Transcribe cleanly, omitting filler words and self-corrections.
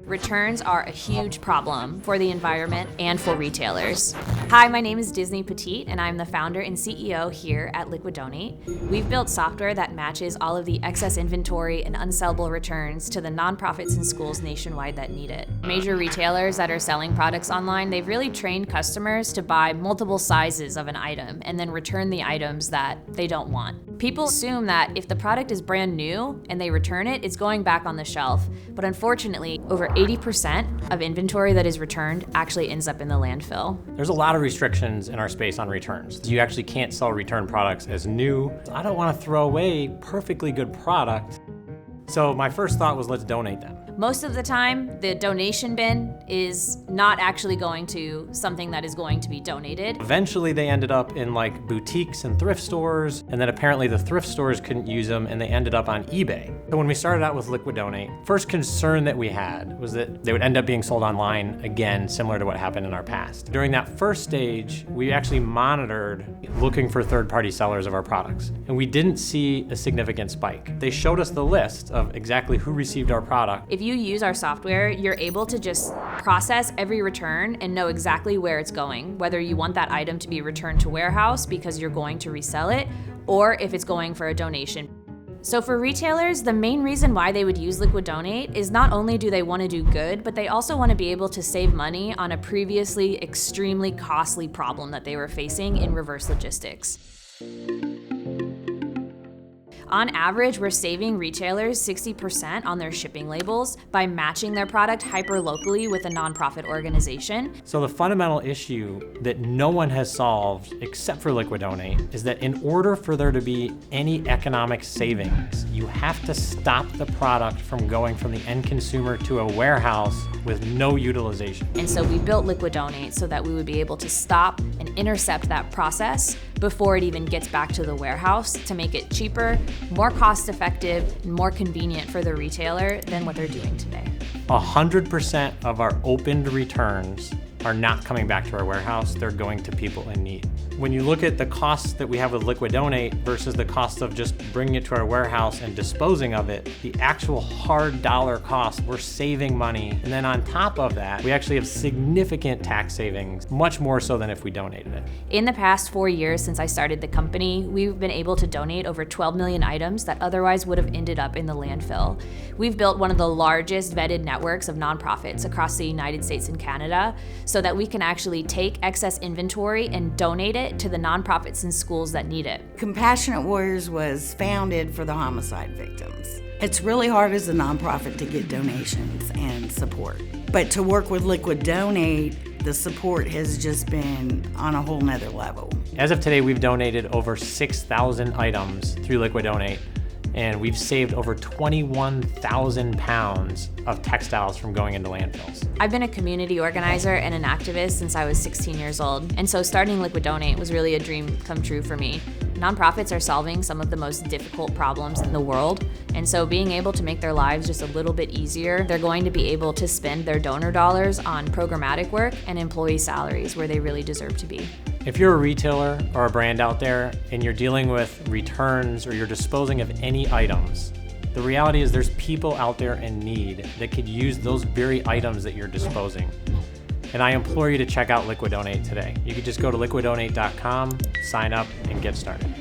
Returns are a huge problem for the environment and for retailers. Hi, my name is Disney Petit, and I'm the founder and CEO here at Liquidonate. We've built software that matches all of the excess inventory and unsellable returns to the nonprofits and schools nationwide that need it. Major retailers that are selling products online, they've really trained customers to buy multiple sizes of an item and then return the items that they don't want. People assume that if the product is brand new and they return it, it's going back on the shelf. But unfortunately, over 80% of inventory that is returned actually ends up in the landfill. There's a lot of restrictions in our space on returns. You actually can't sell return products as new. I don't want to throw away perfectly good product. So my first thought was, let's donate them. Most of the time, the donation bin is not actually going to something that is going to be donated. Eventually they ended up in like boutiques and thrift stores, and then apparently the thrift stores couldn't use them and they ended up on eBay. So when we started out with Liquidonate, first concern that we had was that they would end up being sold online again, similar to what happened in our past. During that first stage, we actually monitored looking for third-party sellers of our products, and we didn't see a significant spike. They showed us the list of exactly who received our product. If you use our software, you're able to just process every return and know exactly where it's going, whether you want that item to be returned to warehouse because you're going to resell it, or if it's going for a donation. So for retailers, the main reason why they would use Liquidonate is not only do they want to do good, but they also want to be able to save money on a previously extremely costly problem that they were facing in reverse logistics. On average, we're saving retailers 60% on their shipping labels by matching their product hyper-locally with a nonprofit organization. So the fundamental issue that no one has solved except for Liquidonate is that in order for there to be any economic savings, you have to stop the product from going from the end consumer to a warehouse with no utilization. And so we built Liquidonate so that we would be able to stop and intercept that process before it even gets back to the warehouse to make it cheaper, more cost-effective, and more convenient for the retailer than what they're doing today. 100% of our opened returns are not coming back to our warehouse, they're going to people in need. When you look at the costs that we have with Liquidonate versus the cost of just bringing it to our warehouse and disposing of it, the actual hard dollar cost, we're saving money. And then on top of that, we actually have significant tax savings, much more so than if we donated it. In the past 4 years since I started the company, we've been able to donate over 12 million items that otherwise would have ended up in the landfill. We've built one of the largest vetted networks of nonprofits across the United States and Canada so that we can actually take excess inventory and donate it to the nonprofits and schools that need it. Compassionate Warriors was founded for the homicide victims. It's really hard as a nonprofit to get donations and support. But to work with Liquidonate, the support has just been on a whole nother level. As of today, we've donated over 6,000 items through Liquidonate, and we've saved over 21,000 pounds of textiles from going into landfills. I've been a community organizer and an activist since I was 16 years old, and so starting Liquidonate was really a dream come true for me. Nonprofits are solving some of the most difficult problems in the world, and so being able to make their lives just a little bit easier, they're going to be able to spend their donor dollars on programmatic work and employee salaries where they really deserve to be. If you're a retailer or a brand out there and you're dealing with returns or you're disposing of any items, the reality is there's people out there in need that could use those very items that you're disposing. And I implore you to check out Liquidonate today. You could just go to liquidonate.com, sign up, and get started.